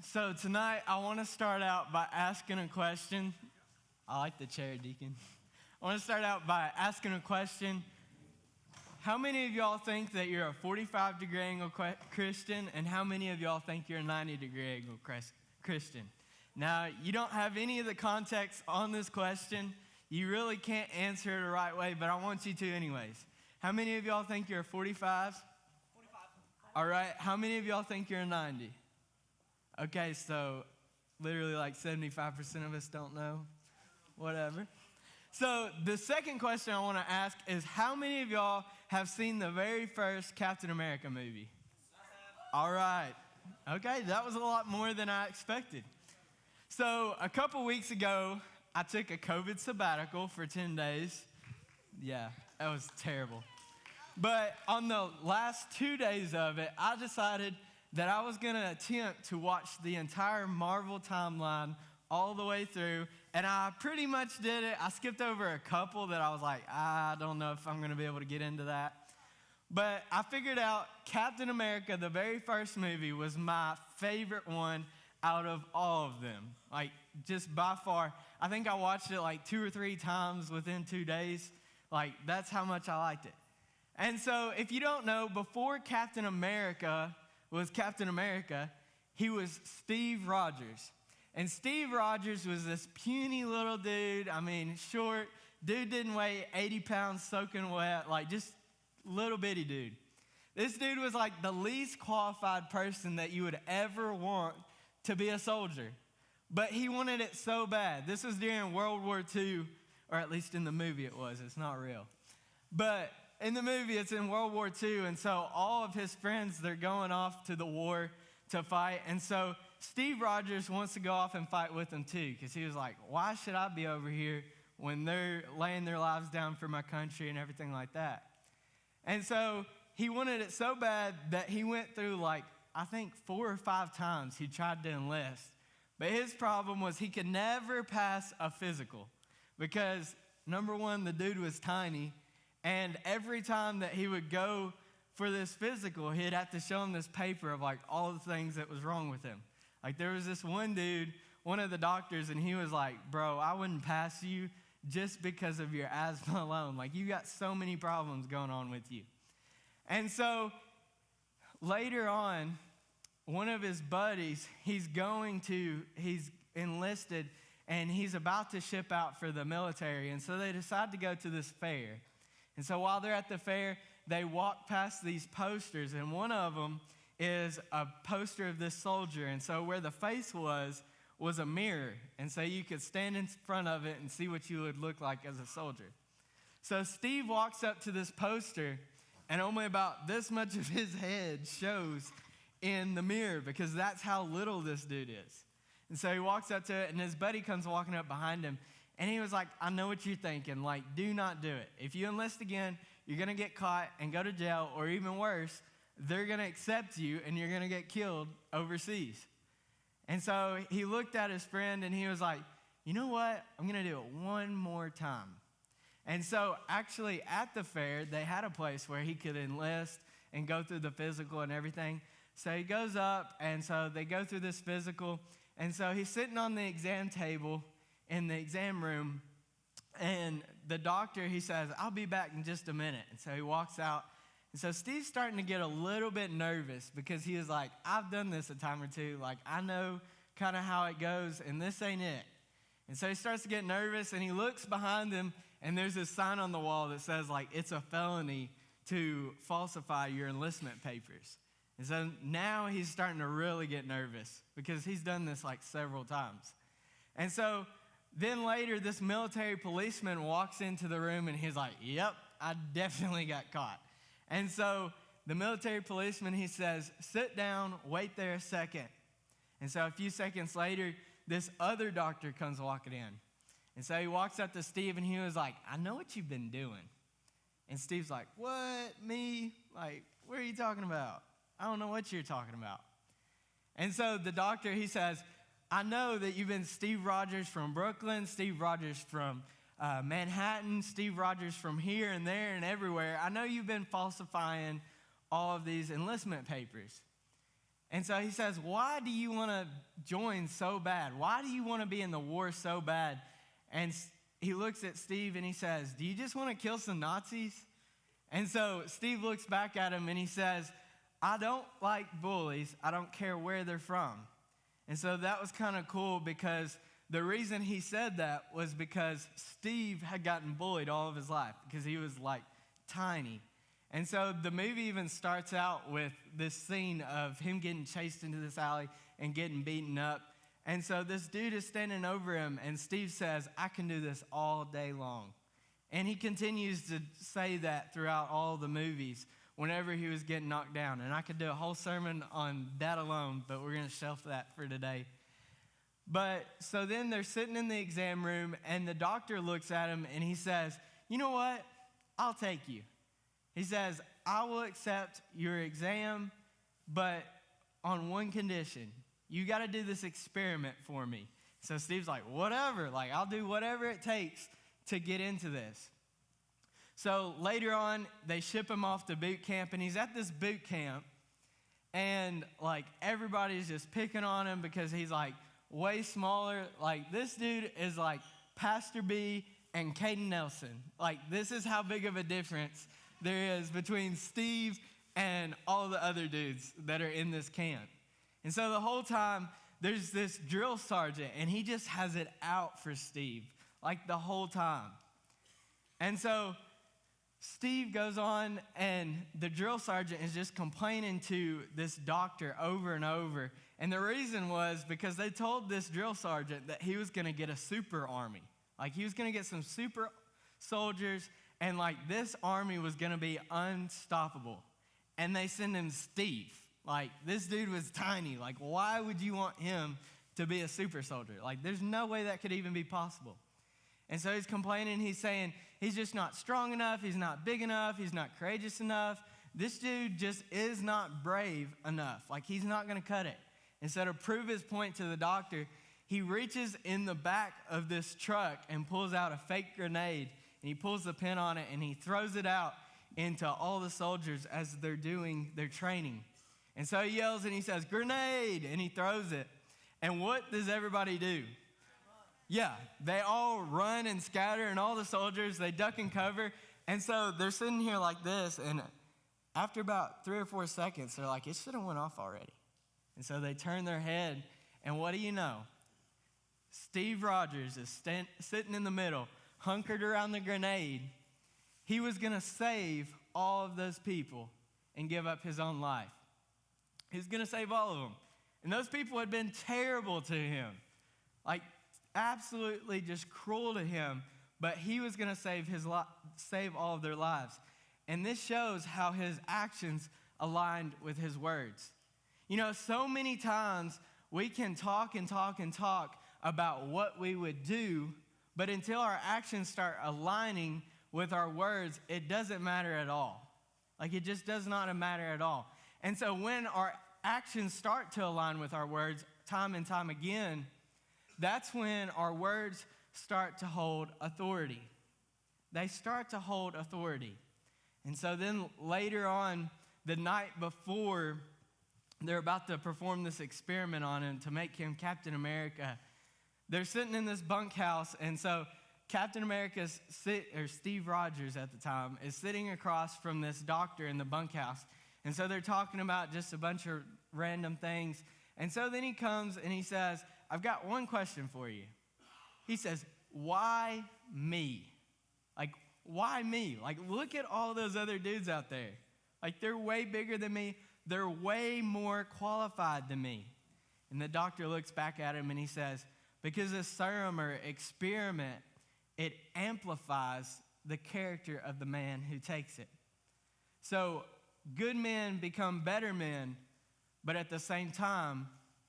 So tonight I want to start out by asking a question. I like the chair, Deacon. I want to start out by asking a question. How many of y'all think that you're a 45-degree angle Christian, and how many of y'all think you're a 90-degree angle Christian? Now, you don't have any of the context on this question. You really can't answer it the right way, but I want you to anyways. How many of y'all think you're a 45? 45. All right. How many of y'all think you're a 90? Okay, so literally like 75% of us don't know. Whatever. So the second question I want to ask is, how many of y'all have seen the very first Captain America movie? All right. Okay, that was a lot more than I expected. So a couple weeks ago, I took a COVID sabbatical for 10 days. Yeah, that was terrible. But on the last 2 days of it, I decided that I was going to attempt to watch the entire Marvel timeline all the way through, and I pretty much did it. I skipped over a couple that I was like, I don't know if I'm going to be able to get into that. But I figured out Captain America, the very first movie, was my favorite one out of all of them. Like, just by far. I think I watched it like 2 or 3 times within 2 days. Like, that's how much I liked it. And so, if you don't know, before Captain America was Captain America, he was Steve Rogers. And Steve Rogers was this puny little dude. I mean, short. Dude didn't weigh 80 pounds soaking wet. Like, just little bitty dude. This dude was like the least qualified person that you would ever want to be a soldier. But he wanted it so bad. This was during World War II, or at least in the movie it was. It's not real. But in the movie, it's in World War II, and so all of his friends, they're going off to the war to fight, and so Steve Rogers wants to go off and fight with them too, because he was like, why should I be over here when they're laying their lives down for my country and everything like that? And so he wanted it so bad that he went through like, I think 4 or 5 times he tried to enlist, but his problem was he could never pass a physical, because number one, the dude was tiny. And every time that he would go for this physical, he'd have to show him this paper of like all the things that was wrong with him. Like there was this one dude, one of the doctors, and he was like, bro, I wouldn't pass you just because of your asthma alone. Like you got so many problems going on with you. And so later on, one of his buddies, he's enlisted and he's about to ship out for the military. And so they decide to go to this fair. And so while they're at the fair, they walk past these posters, and one of them is a poster of this soldier. And so where the face was a mirror. And so you could stand in front of it and see what you would look like as a soldier. So Steve walks up to this poster, and only about this much of his head shows in the mirror, because that's how little this dude is. And so he walks up to it, and his buddy comes walking up behind him. And he was like, I know what you're thinking. Like, do not do it. If you enlist again, you're going to get caught and go to jail, or even worse, they're going to accept you and you're going to get killed overseas. And so he looked at his friend and he was like, you know what? I'm going to do it one more time. And so actually at the fair, they had a place where he could enlist and go through the physical and everything. So he goes up, and so they go through this physical. And so he's sitting on the exam table in the exam room, and the doctor, he says, I'll be back in just a minute. And so he walks out. And so Steve's starting to get a little bit nervous, because he was like, I've done this a time or two. Like, I know kind of how it goes, and this ain't it. And so he starts to get nervous, and he looks behind him, and there's this sign on the wall that says, like, it's a felony to falsify your enlistment papers. And so now he's starting to really get nervous, because he's done this like several times. And so then later, this military policeman walks into the room, and he's like, yep, I definitely got caught. And so the military policeman, he says, sit down, wait there a second. And so a few seconds later, this other doctor comes walking in. And so he walks up to Steve, and he was like, I know what you've been doing. And Steve's like, what, me? Like, what are you talking about? I don't know what you're talking about. And so the doctor, he says, I know that you've been Steve Rogers from Brooklyn, Steve Rogers from Manhattan, Steve Rogers from here and there and everywhere. I know you've been falsifying all of these enlistment papers. And so he says, why do you want to join so bad? Why do you want to be in the war so bad? And he looks at Steve and he says, do you just want to kill some Nazis? And so Steve looks back at him and he says, I don't like bullies. I don't care where they're from. And so that was kind of cool because the reason he said that was because Steve had gotten bullied all of his life because he was like tiny. And so the movie even starts out with this scene of him getting chased into this alley and getting beaten up. And so this dude is standing over him, and Steve says, I can do this all day long. And he continues to say that throughout all the movies whenever he was getting knocked down. And I could do a whole sermon on that alone, but we're going to shelf that for today. But so then they're sitting in the exam room, and the doctor looks at him, and he says, you know what? I'll take you. He says, I will accept your exam, but on one condition. You got to do this experiment for me. So Steve's like, whatever. Like, I'll do whatever it takes to get into this. So later on, they ship him off to boot camp, and he's at this boot camp, and, like, everybody's just picking on him because he's, like, way smaller. Like, this dude is, like, Pastor B and Caden Nelson. Like, this is how big of a difference there is between Steve and all the other dudes that are in this camp. And so the whole time, there's this drill sergeant, and he just has it out for Steve, like the whole time. And so Steve goes on, and the drill sergeant is just complaining to this doctor over and over. And the reason was because they told this drill sergeant that he was going to get a super army. Like, he was going to get some super soldiers, and, like, this army was going to be unstoppable. And they send him Steve. Like, this dude was tiny. Like, why would you want him to be a super soldier? Like, there's no way that could even be possible. And so he's complaining. He's saying he's just not strong enough. He's not big enough. He's not courageous enough. This dude just is not brave enough. Like, he's not going to cut it. And so to prove his point to the doctor, he reaches in the back of this truck and pulls out a fake grenade. And he pulls the pin on it, and he throws it out into all the soldiers as they're doing their training. And so he yells and he says, grenade, and he throws it. And what does everybody do? Yeah, they all run and scatter, and all the soldiers, they duck and cover. And so they're sitting here like this, and after about 3 or 4 seconds, they're like, it should have went off already. And so they turn their head, and what do you know? Steve Rogers is sitting in the middle, hunkered around the grenade. He was going to save all of those people and give up his own life. He's going to save all of them. And those people had been terrible to him, like absolutely just cruel to him, but he was going to save all of their lives. And this shows how his actions aligned with his words. You know, so many times we can talk and talk and talk about what we would do, but until our actions start aligning with our words, it doesn't matter at all. Like, it just does not matter at all. And so when our actions start to align with our words time and time again, that's when our words start to hold authority. They start to hold authority. And so then later on, the night before they're about to perform this experiment on him to make him Captain America, they're sitting in this bunkhouse, and so Captain America's Steve Rogers at the time is sitting across from this doctor in the bunkhouse. And so they're talking about just a bunch of random things. And so then he comes and he says, I've got one question for you. He says, why me? Like, why me? Like, look at all those other dudes out there. Like, they're way bigger than me. They're way more qualified than me. And the doctor looks back at him and he says, because this serum or experiment, it amplifies the character of the man who takes it. So good men become better men, but at the same time,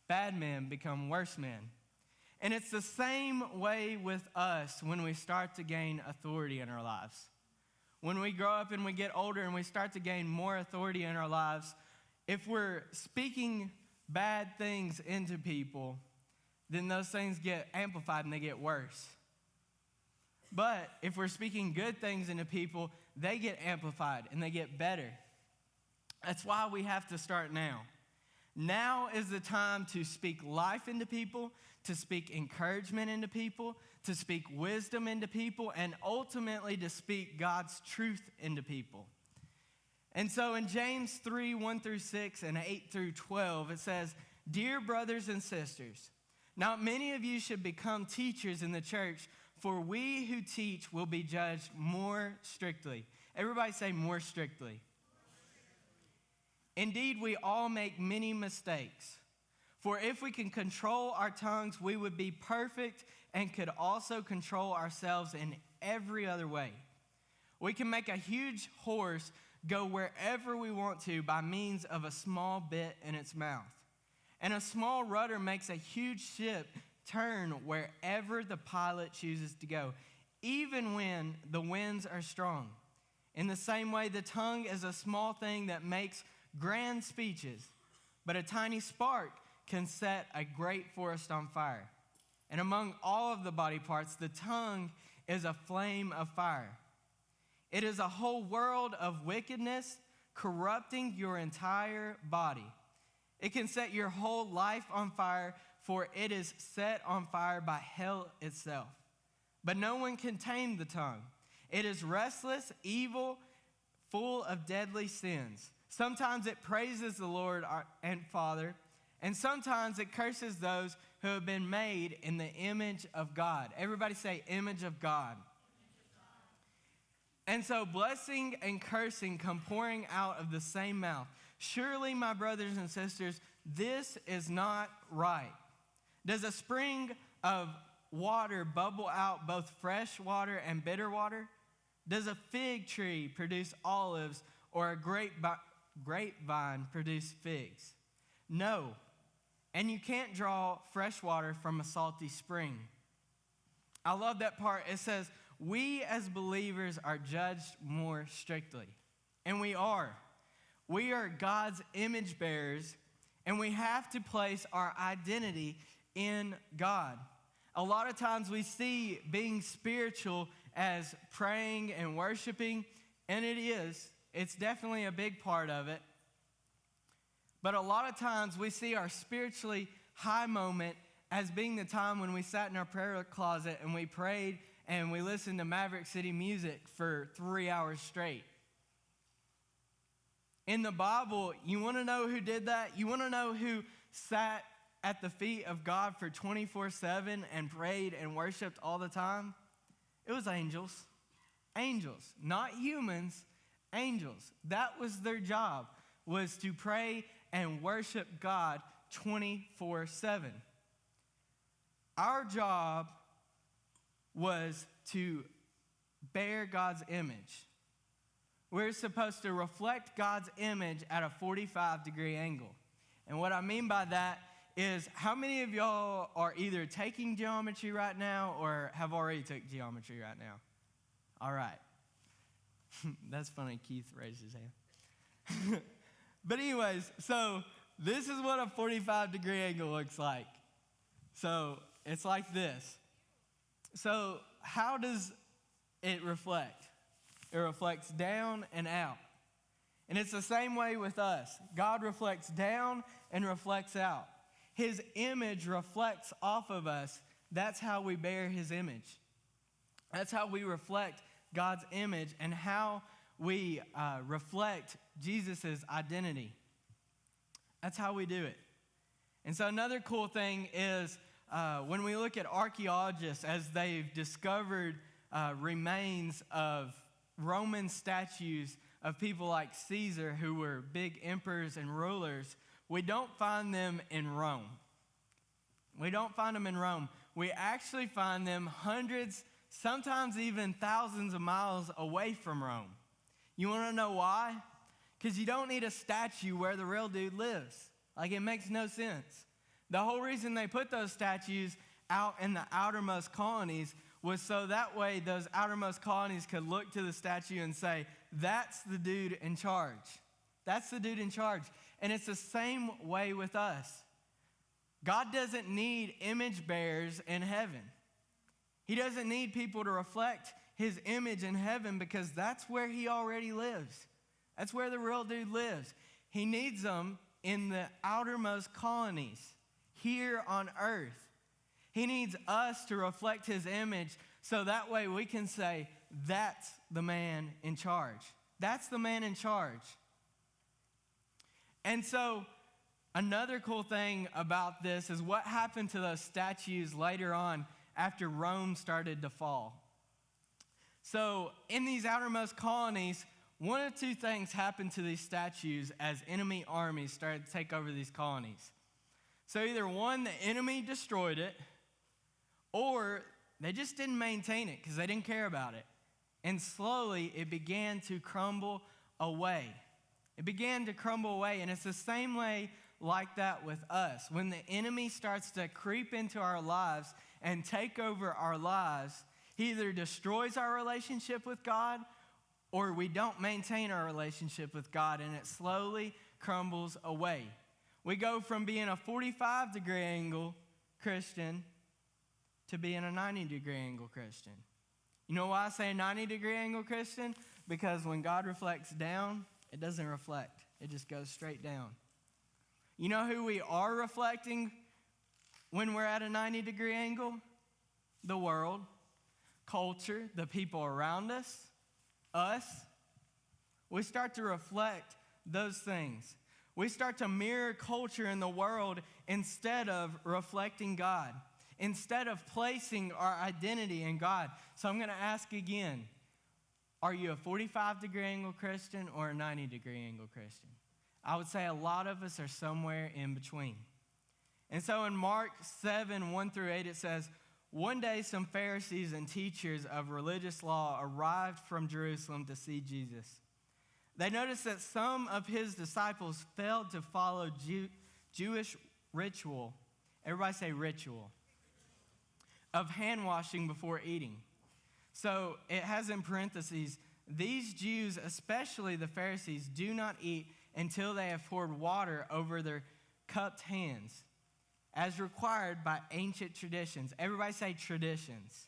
bad men become worse men. And it's the same way with us when we start to gain authority in our lives. When we grow up and we get older and we start to gain more authority in our lives, if we're speaking bad things into people, then those things get amplified and they get worse. But if we're speaking good things into people, they get amplified and they get better. That's why we have to start now. Now is the time to speak life into people, to speak encouragement into people, to speak wisdom into people, and ultimately to speak God's truth into people. And so in James 3, 1 through 6 and 8 through 12, it says, "Dear brothers and sisters, not many of you should become teachers in the church, for we who teach will be judged more strictly." Everybody say more strictly. "Indeed, we all make many mistakes. For if we can control our tongues, we would be perfect and could also control ourselves in every other way. We can make a huge horse go wherever we want to by means of a small bit in its mouth. And a small rudder makes a huge ship turn wherever the pilot chooses to go, even when the winds are strong. In the same way, the tongue is a small thing that makes grand speeches, but a tiny spark can set a great forest on fire. And among all of the body parts, the tongue is a flame of fire. It is a whole world of wickedness, corrupting your entire body. It can set your whole life on fire, for it is set on fire by hell itself. But no one can tame the tongue. It is restless, evil, full of deadly sins. Sometimes it praises the Lord and Father, and sometimes it curses those who have been made in the image of God." Everybody say, image of God. "And so blessing and cursing come pouring out of the same mouth. Surely, my brothers and sisters, this is not right. Does a spring of water bubble out both fresh water and bitter water? Does a fig tree produce olives, or a grapevine produce figs? No. And you can't draw fresh water from a salty spring." I love that part. It says, we as believers are judged more strictly. And we are. We are God's image bearers, and we have to place our identity in God. A lot of times we see being spiritual as praying and worshiping, and it is. It's definitely a big part of it. But a lot of times we see our spiritually high moment as being the time when we sat in our prayer closet and we prayed and we listened to Maverick City music for 3 hours straight. In the Bible, you want to know who did that? You want to know who sat at the feet of God for 24/7 and prayed and worshiped all the time? It was angels. Angels, not humans, angels. That was their job, was to pray and worship God 24/7. Our job was to bear God's image. We're supposed to reflect God's image at a 45-degree angle. And what I mean by that is, how many of y'all are either taking geometry right now or have already took geometry right now? All right. That's funny. Keith raised his hand. But anyways, so this is what a 45-degree angle looks like. So it's like this. So how does it reflect? It reflects down and out. And it's the same way with us. God reflects down and reflects out. His image reflects off of us. That's how we bear his image. That's how we reflect God's image and how we reflect Jesus' identity. That's how we do it. And so another cool thing is when we look at archaeologists, as they've discovered remains of Roman statues of people like Caesar, who were big emperors and rulers, we don't find them in Rome. We don't find them in Rome. We actually find them hundreds, sometimes even thousands of miles away from Rome. You want to know why? Because you don't need a statue where the real dude lives. Like, it makes no sense. The whole reason they put those statues out in the outermost colonies was so that way those outermost colonies could look to the statue and say, that's the dude in charge. That's the dude in charge. And it's the same way with us. God doesn't need image bearers in heaven. He doesn't need people to reflect his image in heaven, because that's where he already lives. That's where the real dude lives. He needs them in the outermost colonies here on earth. He needs us to reflect his image so that way we can say, that's the man in charge. That's the man in charge. And so another cool thing about this is what happened to those statues later on after Rome started to fall. So in these outermost colonies, one of two things happened to these statues as enemy armies started to take over these colonies. So either one, the enemy destroyed it, or they just didn't maintain it because they didn't care about it. And slowly it began to crumble away. It began to crumble away, and it's the same way like that with us. When the enemy starts to creep into our lives and take over our lives, he either destroys our relationship with God or we don't maintain our relationship with God, and it slowly crumbles away. We go from being a 45-degree angle Christian to being a 90-degree angle Christian. You know why I say a 90-degree angle Christian? Because when God reflects down, it doesn't reflect. It just goes straight down. You know who we are reflecting when we're at a 90-degree angle? The world, culture, the people around us. We start to reflect those things. We start to mirror culture in the world instead of reflecting God, instead of placing our identity in God. So I'm going to ask again, are you a 45-degree angle Christian or a 90-degree angle Christian? I would say a lot of us are somewhere in between. And so in Mark 7, 1 through 8, it says, one day some Pharisees and teachers of religious law arrived from Jerusalem to see Jesus. They noticed that some of his disciples failed to follow Jewish ritual. Everybody say ritual. Of hand washing before eating. So it has in parentheses, these Jews, especially the Pharisees, do not eat until they have poured water over their cupped hands, as required by ancient traditions. Everybody say traditions.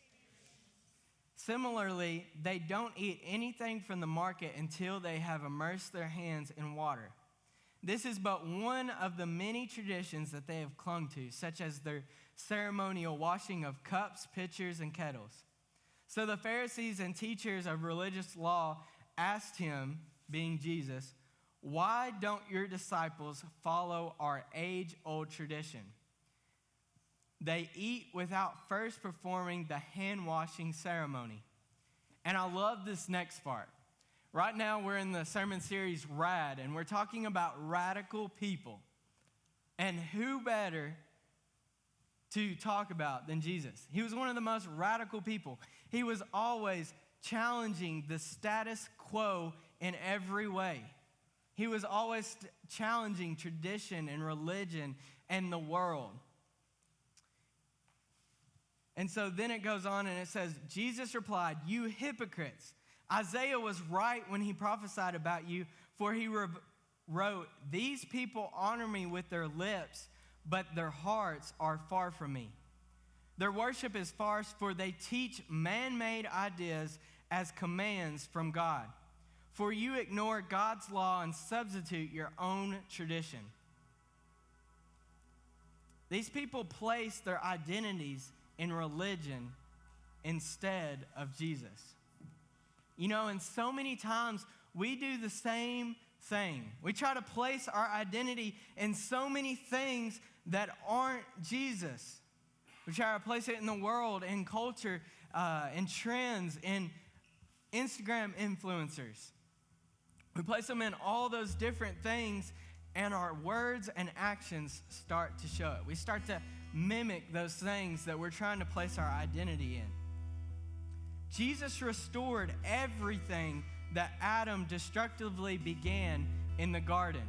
Similarly, they don't eat anything from the market until they have immersed their hands in water. This is but one of the many traditions that they have clung to, such as their ceremonial washing of cups, pitchers, and kettles. So the Pharisees and teachers of religious law asked him, being Jesus, why don't your disciples follow our age-old tradition? They eat without first performing the hand-washing ceremony. And I love this next part. Right now, we're in the sermon series, Rad, and we're talking about radical people. And who better to talk about than Jesus? He was one of the most radical people. He was always challenging the status quo in every way. He was always challenging tradition and religion and the world. And so then it goes on and it says, Jesus replied, you hypocrites. Isaiah was right when he prophesied about you, for he wrote, these people honor me with their lips, but their hearts are far from me. Their worship is false, for they teach man-made ideas as commands from God. For you ignore God's law and substitute your own tradition. These people place their identities in religion instead of Jesus. You know, and so many times we do the same thing. We try to place our identity in so many things that aren't Jesus. We try to place it in the world, in culture, in trends, in Instagram influencers. We place them in all those different things, and our words and actions start to show it. We start to mimic those things that we're trying to place our identity in. Jesus restored everything that Adam destructively began in the garden.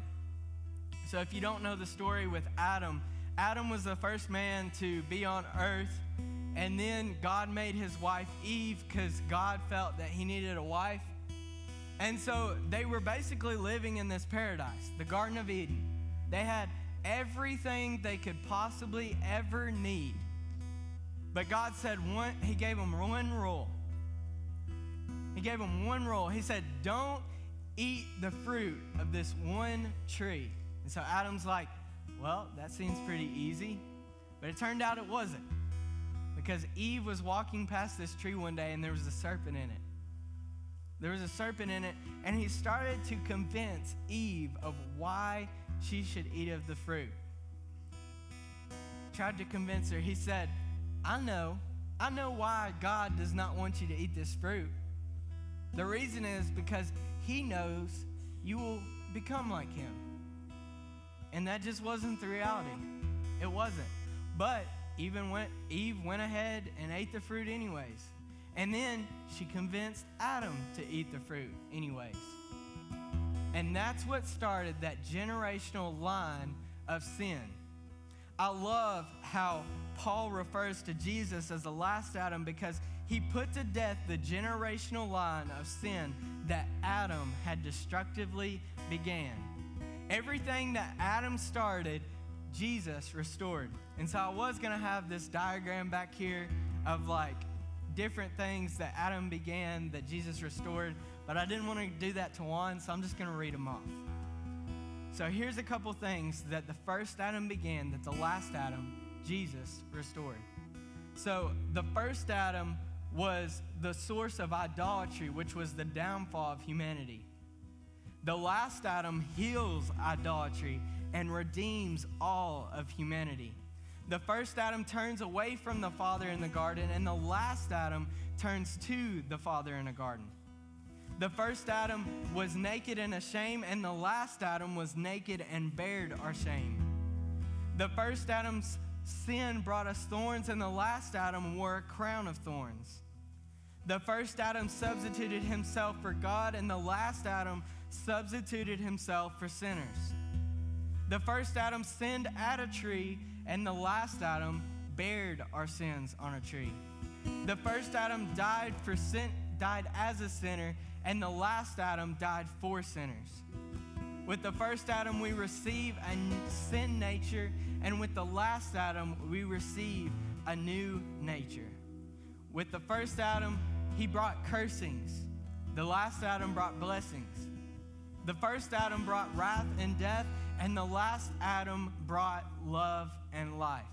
So if you don't know the story with Adam, Adam was the first man to be on earth, and then God made his wife Eve because God felt that he needed a wife. And so they were basically living in this paradise, the Garden of Eden. They had everything they could possibly ever need. But God said he gave them one rule. He gave them one rule. He said, don't eat the fruit of this one tree. And so Adam's like, well, that seems pretty easy. But it turned out it wasn't. Because Eve was walking past this tree one day and there was a serpent in it. There was a serpent in it, and he started to convince Eve of why she should eat of the fruit. Tried to convince her. He said, I know why God does not want you to eat this fruit. The reason is because he knows you will become like him. And that just wasn't the reality. It wasn't. But Eve went ahead and ate the fruit anyways. And then she convinced Adam to eat the fruit anyways. And that's what started that generational line of sin. I love how Paul refers to Jesus as the last Adam because he put to death the generational line of sin that Adam had destructively began. Everything that Adam started, Jesus restored. And so I was going to have this diagram back here of like different things that Adam began that Jesus restored, but I didn't want to do that to one, so I'm just going to read them off. So here's a couple things that the first Adam began, that the last Adam, Jesus, restored. So the first Adam was the source of idolatry, which was the downfall of humanity. The last Adam heals idolatry and redeems all of humanity. The first Adam turns away from the Father in the garden, and the last Adam turns to the Father in a garden. The first Adam was naked and ashamed, and the last Adam was naked and bared our shame. The first Adam's sin brought us thorns, and the last Adam wore a crown of thorns. The first Adam substituted himself for God, and the last Adam substituted himself for sinners. The first Adam sinned at a tree, and the last Adam bared our sins on a tree. The first Adam died as a sinner, and the last Adam died for sinners. With the first Adam, we receive a sin nature, and with the last Adam, we receive a new nature. With the first Adam, he brought cursings. The last Adam brought blessings. The first Adam brought wrath and death, and the last Adam brought love and life.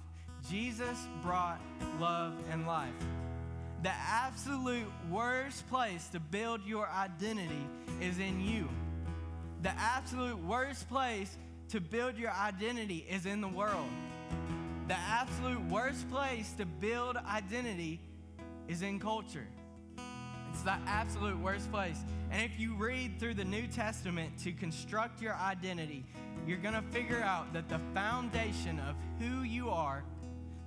Jesus brought love and life. The absolute worst place to build your identity is in you. The absolute worst place to build your identity is in the world. The absolute worst place to build identity is in culture. It's the absolute worst place. And if you read through the New Testament to construct your identity, you're going to figure out that the foundation of who you are,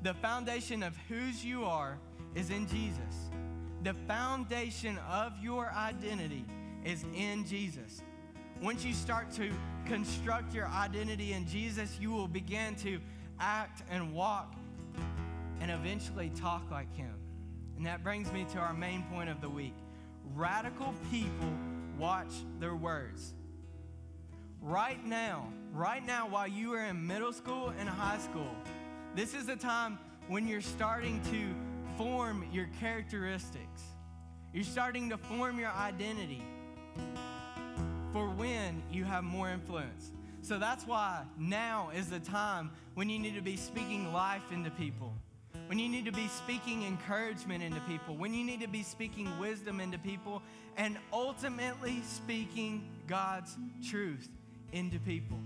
the foundation of whose you are, is in Jesus. The foundation of your identity is in Jesus. Once you start to construct your identity in Jesus, you will begin to act and walk and eventually talk like him. And that brings me to our main point of the week. Radical people watch their words. Right now, while you are in middle school and high school, this is a time when you're starting to form your characteristics. You're starting to form your identity for when you have more influence. So that's why now is the time when you need to be speaking life into people, when you need to be speaking encouragement into people, when you need to be speaking wisdom into people, and ultimately speaking God's truth into people.